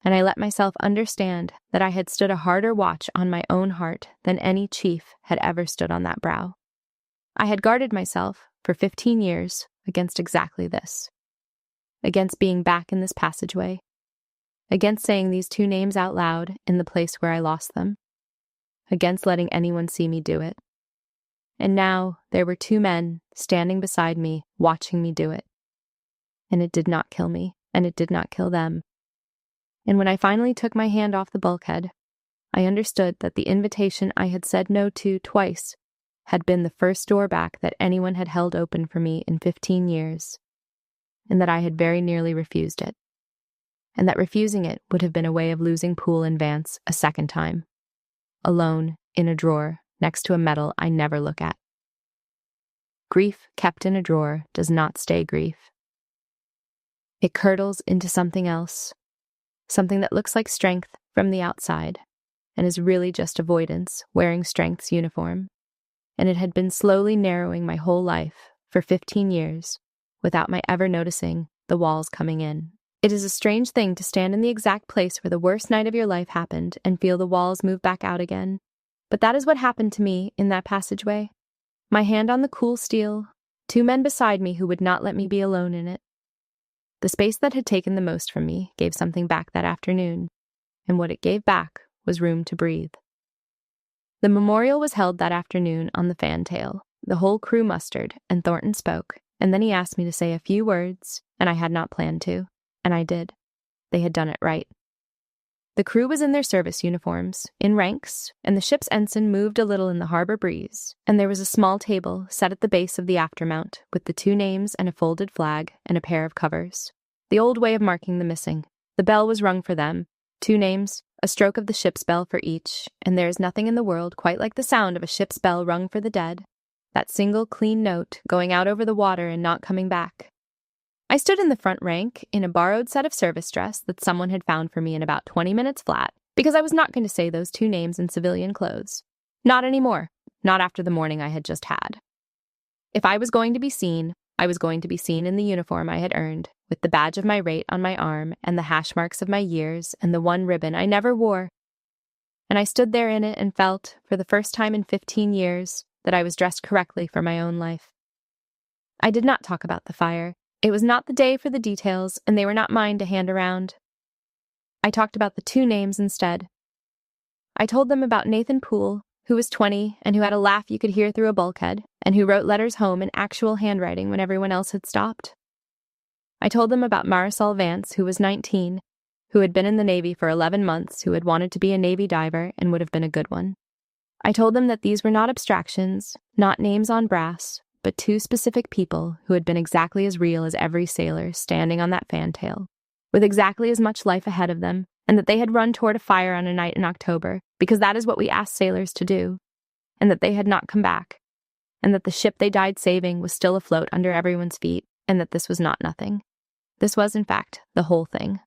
and I let myself understand that I had stood a harder watch on my own heart than any chief had ever stood on that brow. I had guarded myself for 15 years against exactly this. Against being back in this passageway. Against saying these two names out loud in the place where I lost them. Against letting anyone see me do it. And now there were two men standing beside me, watching me do it. And it did not kill me, and it did not kill them. And when I finally took my hand off the bulkhead, I understood that the invitation I had said no to twice had been the first door back that anyone had held open for me in 15 years, and that I had very nearly refused it. And that refusing it would have been a way of losing Poole and Vance a second time. Alone, in a drawer, next to a medal I never look at. Grief kept in a drawer does not stay grief. It curdles into something else, something that looks like strength from the outside, and is really just avoidance wearing strength's uniform. And it had been slowly narrowing my whole life for 15 years without my ever noticing the walls coming in. It is a strange thing to stand in the exact place where the worst night of your life happened and feel the walls move back out again. But that is what happened to me in that passageway. My hand on the cool steel, two men beside me who would not let me be alone in it. The space that had taken the most from me gave something back that afternoon, and what it gave back was room to breathe. The memorial was held that afternoon on the fantail. The whole crew mustered, and Thornton spoke, and then he asked me to say a few words, and I had not planned to, and I did. They had done it right. The crew was in their service uniforms, in ranks, and the ship's ensign moved a little in the harbor breeze, and there was a small table set at the base of the aftermount with the two names and a folded flag and a pair of covers. The old way of marking the missing. The bell was rung for them. Two names, a stroke of the ship's bell for each, and there is nothing in the world quite like the sound of a ship's bell rung for the dead. That single clean note going out over the water and not coming back. I stood in the front rank in a borrowed set of service dress that someone had found for me in about 20 minutes flat, because I was not going to say those two names in civilian clothes. Not anymore. Not after the morning I had just had. If I was going to be seen, I was going to be seen in the uniform I had earned, with the badge of my rate on my arm and the hash marks of my years and the one ribbon I never wore. And I stood there in it and felt, for the first time in 15 years, that I was dressed correctly for my own life. I did not talk about the fire. It was not the day for the details, and they were not mine to hand around. I talked about the two names instead. I told them about Nathan Poole, who was 20 and who had a laugh you could hear through a bulkhead, and who wrote letters home in actual handwriting when everyone else had stopped. I told them about Marisol Vance, who was 19, who had been in the Navy for 11 months, who had wanted to be a Navy diver and would have been a good one. I told them that these were not abstractions, not names on brass, but two specific people who had been exactly as real as every sailor standing on that fantail, with exactly as much life ahead of them, and that they had run toward a fire on a night in October, because that is what we asked sailors to do, and that they had not come back, and that the ship they died saving was still afloat under everyone's feet, and that this was not nothing. This was, in fact, the whole thing.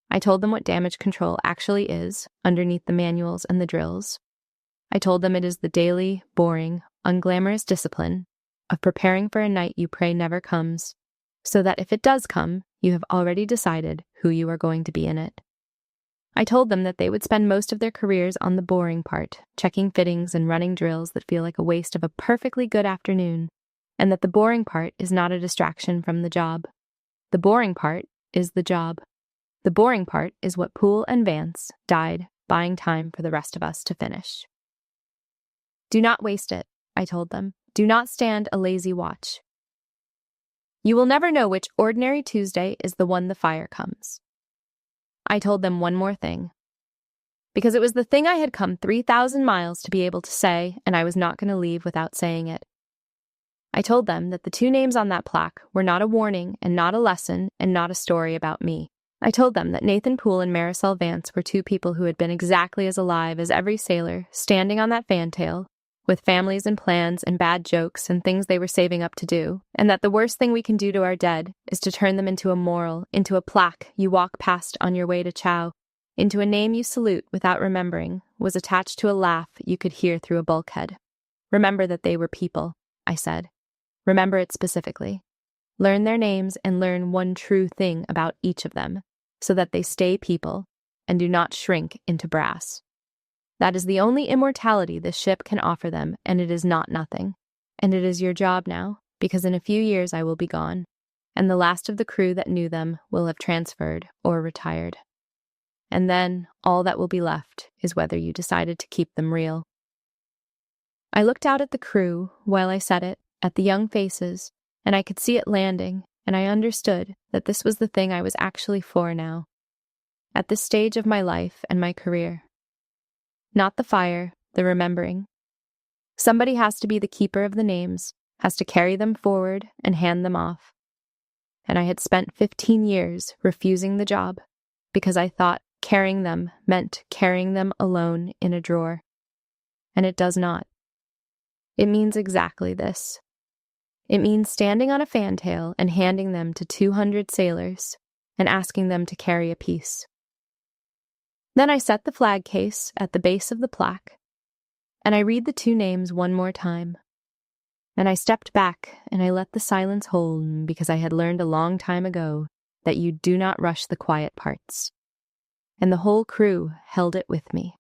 I told them what damage control actually is, underneath the manuals and the drills. I told them it is the daily, boring, unglamorous discipline of preparing for a night you pray never comes, so that if it does come, you have already decided who you are going to be in it. I told them that they would spend most of their careers on the boring part, checking fittings and running drills that feel like a waste of a perfectly good afternoon, and that the boring part is not a distraction from the job. The boring part is the job. The boring part is what Poole and Vance died buying time for the rest of us to finish. Do not waste it, I told them. Do not stand a lazy watch. You will never know which ordinary Tuesday is the one the fire comes. I told them one more thing, because it was the thing I had come 3,000 miles to be able to say, and I was not going to leave without saying it. I told them that the two names on that plaque were not a warning and not a lesson and not a story about me. I told them that Nathan Poole and Marisol Vance were two people who had been exactly as alive as every sailor standing on that fantail, with families and plans and bad jokes and things they were saving up to do, and that the worst thing we can do to our dead is to turn them into a moral, into a plaque you walk past on your way to chow, into a name you salute without remembering, was attached to a laugh you could hear through a bulkhead. Remember that they were people, I said. Remember it specifically. Learn their names and learn one true thing about each of them, so that they stay people and do not shrink into brass. That is the only immortality this ship can offer them, and it is not nothing. And it is your job now, because in a few years I will be gone, and the last of the crew that knew them will have transferred or retired. And then all that will be left is whether you decided to keep them real. I looked out at the crew while I said it, at the young faces, and I could see it landing, and I understood that this was the thing I was actually for now, at this stage of my life and my career. Not the fire, the remembering. Somebody has to be the keeper of the names, has to carry them forward and hand them off. And I had spent 15 years refusing the job because I thought carrying them meant carrying them alone in a drawer. And it does not. It means exactly this. It means standing on a fantail and handing them to 200 sailors and asking them to carry a piece. Then I set the flag case at the base of the plaque, and I read the two names one more time. And I stepped back, and I let the silence hold, because I had learned a long time ago that you do not rush the quiet parts. And the whole crew held it with me.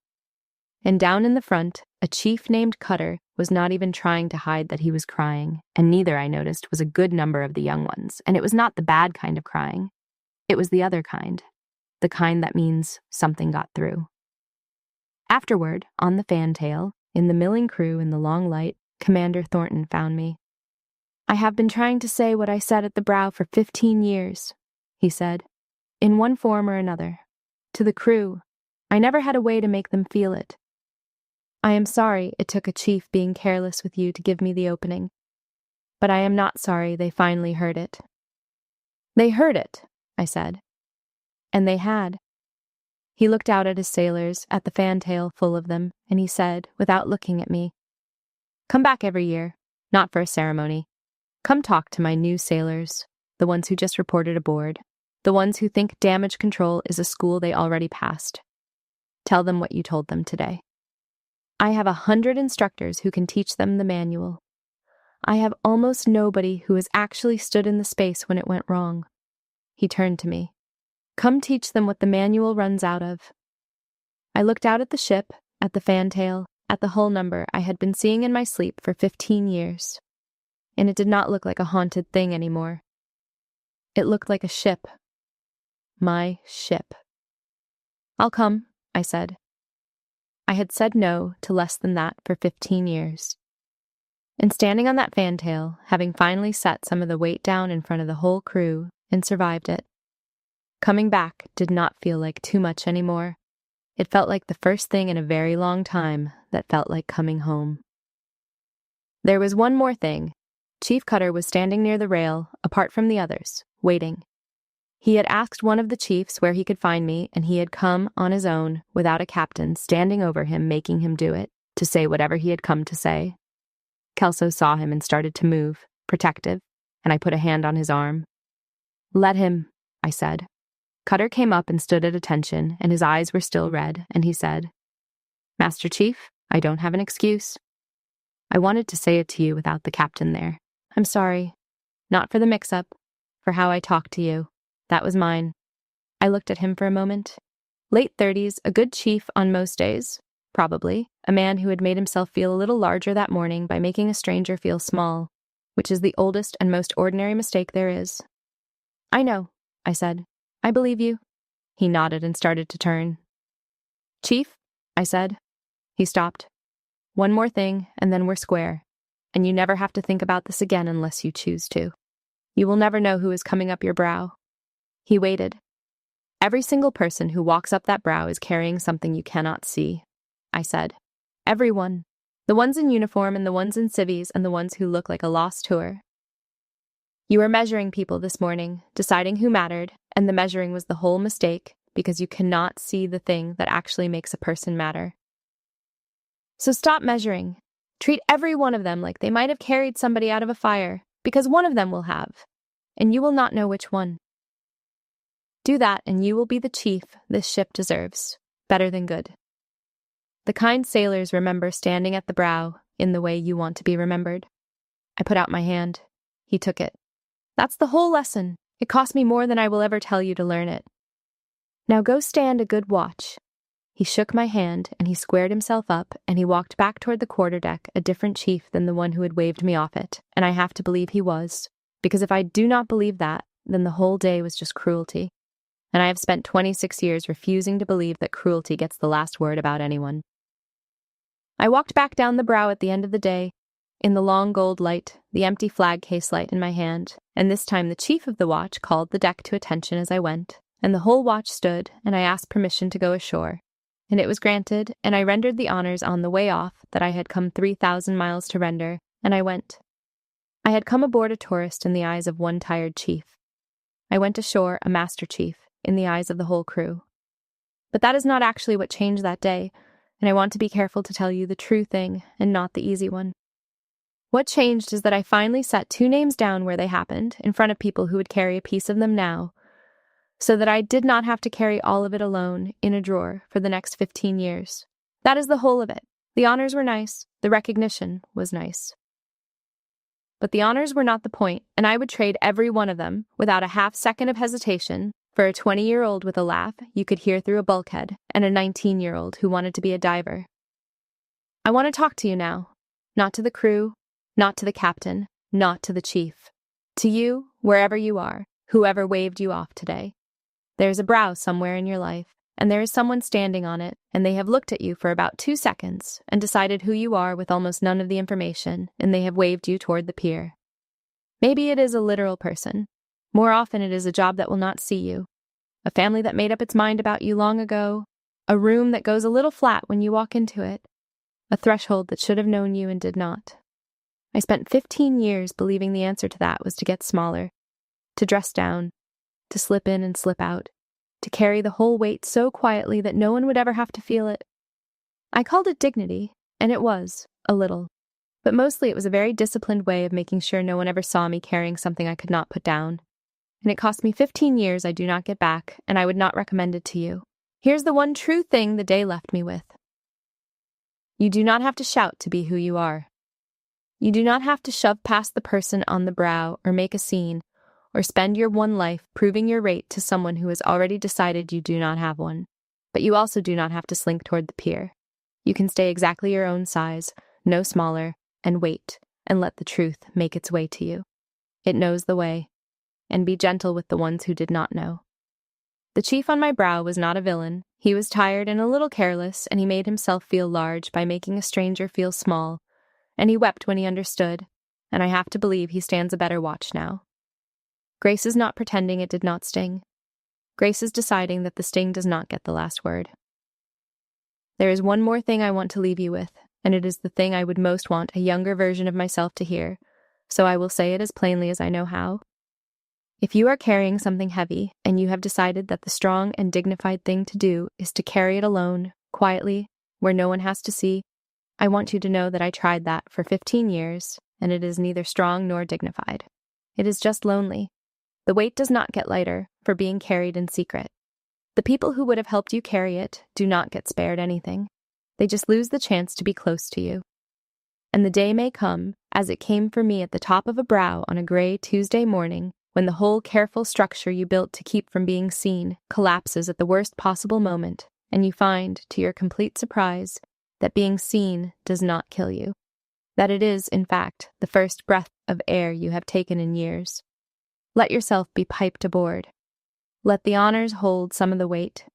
And down in the front, a chief named Cutter was not even trying to hide that he was crying, and neither, I noticed, was a good number of the young ones, and it was not the bad kind of crying. It was the other kind. The kind that means something got through. Afterward, on the fantail, in the milling crew in the long light, Commander Thornton found me. I have been trying to say what I said at the brow for 15 years, he said, in one form or another. To the crew, I never had a way to make them feel it. I am sorry it took a chief being careless with you to give me the opening, but I am not sorry they finally heard it. They heard it, I said. And they had. He looked out at his sailors, at the fantail full of them, and he said, without looking at me, "Come back every year, not for a ceremony. Come talk to my new sailors, the ones who just reported aboard, the ones who think damage control is a school they already passed. Tell them what you told them today. I have 100 instructors who can teach them the manual. I have almost nobody who has actually stood in the space when it went wrong." He turned to me. "Come teach them what the manual runs out of." I looked out at the ship, at the fantail, at the hull number I had been seeing in my sleep for 15 years. And it did not look like a haunted thing anymore. It looked like a ship. My ship. "I'll come," I said. I had said no to less than that for 15 years. And standing on that fantail, having finally set some of the weight down in front of the whole crew and survived it, coming back did not feel like too much anymore. It felt like the first thing in a very long time that felt like coming home. There was one more thing. Chief Cutter was standing near the rail, apart from the others, waiting. He had asked one of the chiefs where he could find me, and he had come on his own, without a captain, standing over him, making him do it, to say whatever he had come to say. Kelso saw him and started to move, protective, and I put a hand on his arm. "Let him," I said. Cutter came up and stood at attention, and his eyes were still red, and he said, "Master Chief, I don't have an excuse. I wanted to say it to you without the captain there. I'm sorry. Not for the mix-up, for how I talked to you. That was mine." I looked at him for a moment. Late 30s, a good chief on most days, probably, a man who had made himself feel a little larger that morning by making a stranger feel small, which is the oldest and most ordinary mistake there is. "I know," I said. "I believe you." He nodded and started to turn. "Chief," I said. He stopped. "One more thing, and then we're square. And you never have to think about this again unless you choose to. You will never know who is coming up your brow." He waited. "Every single person who walks up that brow is carrying something you cannot see," I said. "Everyone. The ones in uniform and the ones in civvies and the ones who look like a lost tour. You were measuring people this morning, deciding who mattered, and the measuring was the whole mistake because you cannot see the thing that actually makes a person matter. So stop measuring Treat every one of them like they might have carried somebody out of a fire, because one of them will have, and you will not know which one. Do that, and you will be the chief this ship deserves, better than good. The kind sailors remember standing at the brow in the way you want to be remembered. I put out my hand. He took it. That's the whole lesson. It cost me more than I will ever tell you to learn it. Now go stand a good watch. He shook my hand, and he squared himself up, and he walked back toward the quarterdeck, a different chief than the one who had waved me off it, and I have to believe he was, because if I do not believe that, then the whole day was just cruelty. And I have spent 26 years refusing to believe that cruelty gets the last word about anyone. I walked back down the brow at the end of the day, in the long gold light, the empty flag case light in my hand, and this time the chief of the watch called the deck to attention as I went, and the whole watch stood, and I asked permission to go ashore. And it was granted, and I rendered the honors on the way off that I had come 3,000 miles to render, and I went. I had come aboard a tourist in the eyes of one tired chief. I went ashore a master chief in the eyes of the whole crew. But that is not actually what changed that day, and I want to be careful to tell you the true thing and not the easy one. What changed is that I finally set 2 names down where they happened, in front of people who would carry a piece of them now, so that I did not have to carry all of it alone in a drawer for the next 15 years. That is the whole of it. The honors were nice. The recognition was nice. But the honors were not the point, and I would trade every one of them, without a half-second of hesitation, for a 20-year-old with a laugh you could hear through a bulkhead, and a 19-year-old who wanted to be a diver. I want to talk to you now. Not to the crew, not to the captain, not to the chief. To you, wherever you are, whoever waved you off today. There is a brow somewhere in your life, and there is someone standing on it, and they have looked at you for about 2 seconds and decided who you are with almost none of the information, and they have waved you toward the pier. Maybe it is a literal person. More often it is a job that will not see you, a family that made up its mind about you long ago, a room that goes a little flat when you walk into it, a threshold that should have known you and did not. I spent 15 years believing the answer to that was to get smaller, to dress down, to slip in and slip out, to carry the whole weight so quietly that no one would ever have to feel it. I called it dignity, and it was, a little. But mostly it was a very disciplined way of making sure no one ever saw me carrying something I could not put down. And it cost me 15 years I do not get back, and I would not recommend it to you. Here's the one true thing the day left me with. You do not have to shout to be who you are. You do not have to shove past the person on the brow or make a scene, or spend your one life proving your rate to someone who has already decided you do not have one. But you also do not have to slink toward the pier. You can stay exactly your own size, no smaller, and wait, and let the truth make its way to you. It knows the way, and be gentle with the ones who did not know. The chief on my brow was not a villain. He was tired and a little careless, and he made himself feel large by making a stranger feel small, and he wept when he understood, and I have to believe he stands a better watch now. Grace is not pretending it did not sting. Grace is deciding that the sting does not get the last word. There is one more thing I want to leave you with, and it is the thing I would most want a younger version of myself to hear, so I will say it as plainly as I know how. If you are carrying something heavy, and you have decided that the strong and dignified thing to do is to carry it alone, quietly, where no one has to see, I want you to know that I tried that for 15 years, and it is neither strong nor dignified. It is just lonely. The weight does not get lighter for being carried in secret. The people who would have helped you carry it do not get spared anything. They just lose the chance to be close to you. And the day may come, as it came for me at the top of a brow on a gray Tuesday morning, when the whole careful structure you built to keep from being seen collapses at the worst possible moment, and you find, to your complete surprise, that being seen does not kill you. That it is, in fact, the first breath of air you have taken in years. Let yourself be piped aboard. Let the honors hold some of the weight.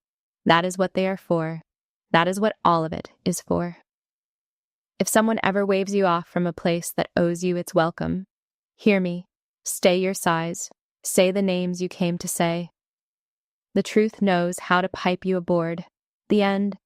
That is what they are for. That is what all of it is for. If someone ever waves you off from a place that owes you its welcome, hear me. Stay your size. Say the names you came to say. The truth knows how to pipe you aboard. The end.